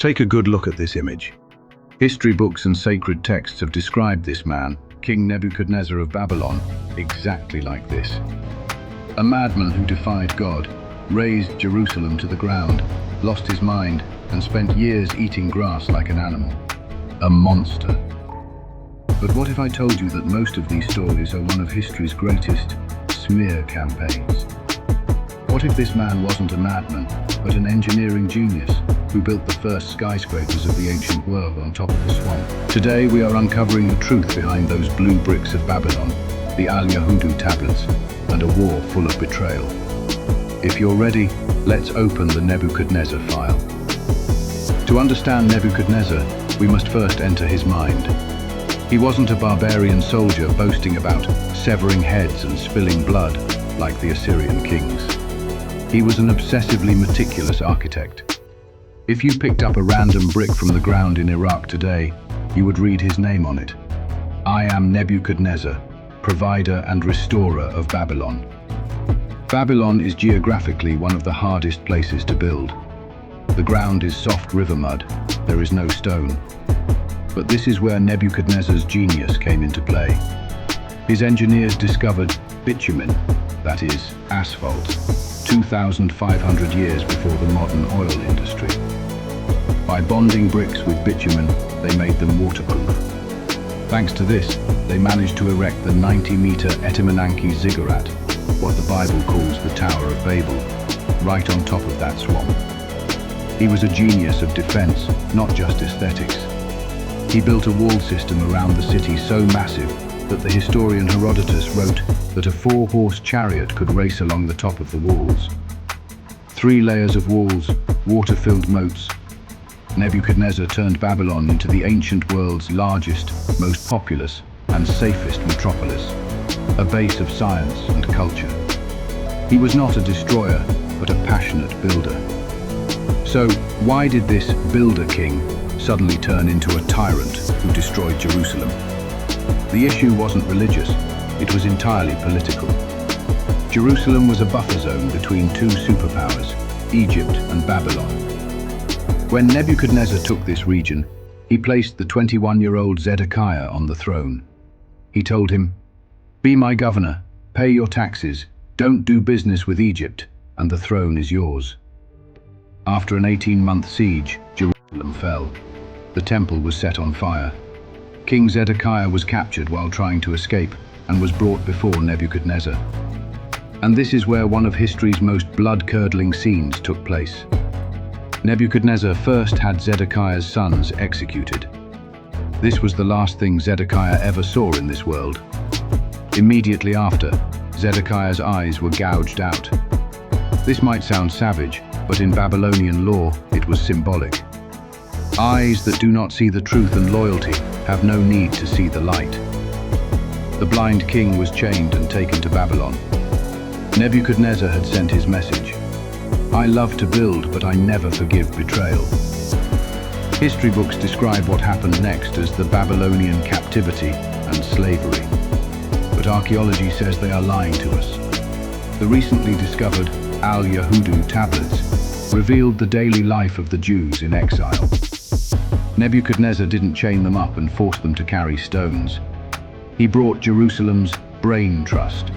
Take a good look at this image. History books and sacred texts have described this man, King Nebuchadnezzar of Babylon, exactly like this. A madman who defied God, razed Jerusalem to the ground, lost his mind, and spent years eating grass like an animal. A monster. But what if I told you that most of these stories are one of history's greatest smear campaigns? What if this man wasn't a madman, but an engineering genius who built the first skyscrapers of the ancient world on top of the swamp? Today we are uncovering the truth behind those blue bricks of Babylon, the Al-Yahudu tablets, and a war full of betrayal. If you're ready, let's open the Nebuchadnezzar file. To understand Nebuchadnezzar, we must first enter his mind. He wasn't a barbarian soldier boasting about severing heads and spilling blood like the Assyrian kings. He was an obsessively meticulous architect. If you picked up a random brick from the ground in Iraq today, you would read his name on it. I am Nebuchadnezzar, provider and restorer of Babylon. Babylon is geographically one of the hardest places to build. The ground is soft river mud, there is no stone. But this is where Nebuchadnezzar's genius came into play. His engineers discovered bitumen, that is, asphalt, 2,500 years before the modern oil industry. By bonding bricks with bitumen, they made them waterproof. Thanks to this, they managed to erect the 90-meter Etemenanki ziggurat, what the Bible calls the Tower of Babel, right on top of that swamp. He was a genius of defense, not just aesthetics. He built a wall system around the city so massive that the historian Herodotus wrote that a 4-horse chariot could race along the top of the walls. 3 layers of walls, water-filled moats. Nebuchadnezzar turned Babylon into the ancient world's largest, most populous, and safest metropolis, a base of science and culture. He was not a destroyer, but a passionate builder. So, why did this builder king suddenly turn into a tyrant who destroyed Jerusalem? The issue wasn't religious, it was entirely political. Jerusalem was a buffer zone between 2 superpowers, Egypt and Babylon. When Nebuchadnezzar took this region, he placed the 21-year-old Zedekiah on the throne. He told him, "Be my governor, pay your taxes, don't do business with Egypt, and the throne is yours." After an 18-month siege, Jerusalem fell. The temple was set on fire. King Zedekiah was captured while trying to escape and was brought before Nebuchadnezzar. And this is where one of history's most blood-curdling scenes took place. Nebuchadnezzar first had Zedekiah's sons executed. This was the last thing Zedekiah ever saw in this world. Immediately after, Zedekiah's eyes were gouged out. This might sound savage, but in Babylonian law, it was symbolic. Eyes that do not see the truth and loyalty have no need to see the light. The blind king was chained and taken to Babylon. Nebuchadnezzar had sent his message. I love to build, but I never forgive betrayal. History books describe what happened next as the Babylonian captivity and slavery. But archaeology says they are lying to us. The recently discovered Al-Yahudu tablets revealed the daily life of the Jews in exile. Nebuchadnezzar didn't chain them up and force them to carry stones. He brought Jerusalem's brain trust,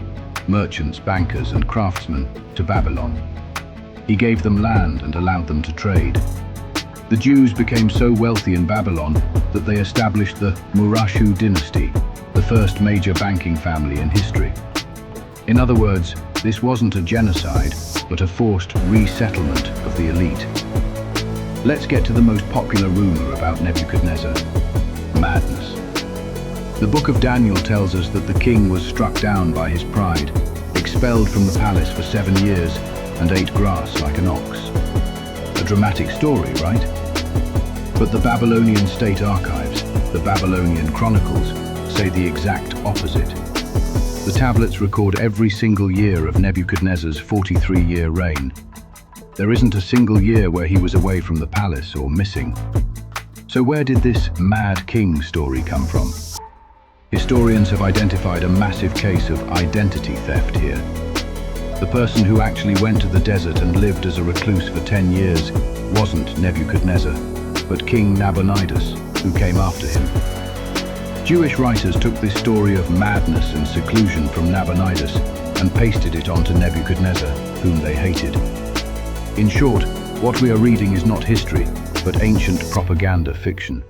merchants, bankers, and craftsmen, to Babylon. He gave them land and allowed them to trade. The Jews became so wealthy in Babylon that they established the Murashu dynasty, the first major banking family in history. In other words, this wasn't a genocide, but a forced resettlement of the elite. Let's get to the most popular rumor about Nebuchadnezzar: madness. The book of Daniel tells us that the king was struck down by his pride, expelled from the palace for 7 years, and ate grass like an ox. A dramatic story, right? But the Babylonian State Archives, the Babylonian Chronicles, say the exact opposite. The tablets record every single year of Nebuchadnezzar's 43-year reign. There isn't a single year where he was away from the palace or missing. So where did this mad king story come from? Historians have identified a massive case of identity theft here. The person who actually went to the desert and lived as a recluse for 10 years wasn't Nebuchadnezzar. but King Nabonidus, who came after him. Jewish writers took this story of madness and seclusion from Nabonidus and pasted it onto Nebuchadnezzar, whom they hated. In short, what we are reading is not history, but ancient propaganda fiction.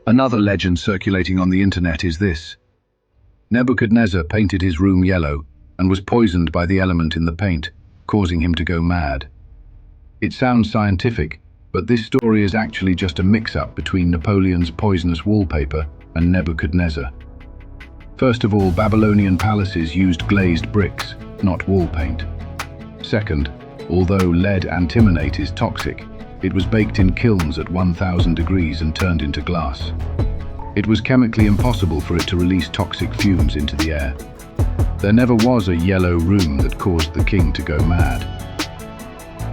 Another legend circulating on the internet is this. Nebuchadnezzar painted his room yellow and was poisoned by the element in the paint, causing him to go mad. It sounds scientific, but this story is actually just a mix-up between Napoleon's poisonous wallpaper and Nebuchadnezzar. First of all, Babylonian palaces used glazed bricks, not wall paint. Second, although lead antimonate is toxic, it was baked in kilns at 1000 degrees and turned into glass. It was chemically impossible for it to release toxic fumes into the air. There never was a yellow room that caused the king to go mad.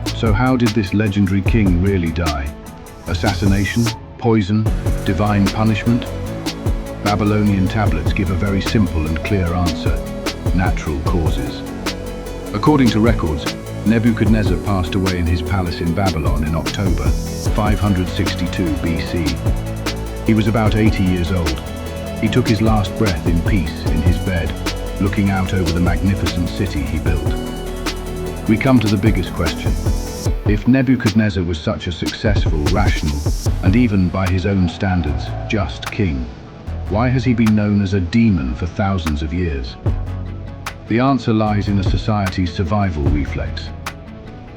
So how did this legendary king really die? Assassination? Poison? Divine punishment? Babylonian tablets give a very simple and clear answer: natural causes. According to records, Nebuchadnezzar passed away in his palace in Babylon in October 562 BC. He was about 80 years old. He took his last breath in peace in his bed, looking out over the magnificent city he built. We come to the biggest question. If Nebuchadnezzar was such a successful, rational, and even by his own standards, just king, why has he been known as a demon for thousands of years? The answer lies in a society's survival reflex.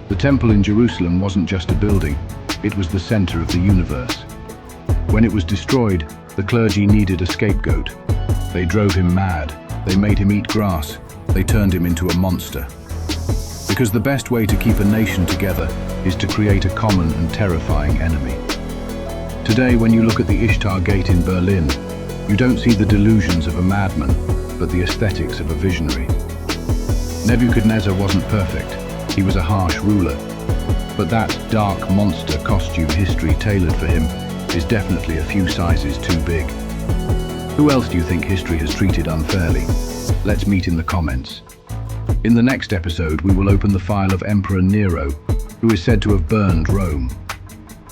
The temple in Jerusalem wasn't just a building, it was the center of the universe. When it was destroyed, the clergy needed a scapegoat. They drove him mad, they made him eat grass, they turned him into a monster. Because the best way to keep a nation together is to create a common and terrifying enemy. Today, when you look at the Ishtar Gate in Berlin, you don't see the delusions of a madman, but the aesthetics of a visionary. Nebuchadnezzar wasn't perfect, he was a harsh ruler. But that dark monster costume history tailored for him is definitely a few sizes too big. Who else do you think history has treated unfairly? Let's meet in the comments. In the next episode, we will open the file of Emperor Nero, who is said to have burned Rome.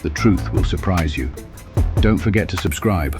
The truth will surprise you. Don't forget to subscribe.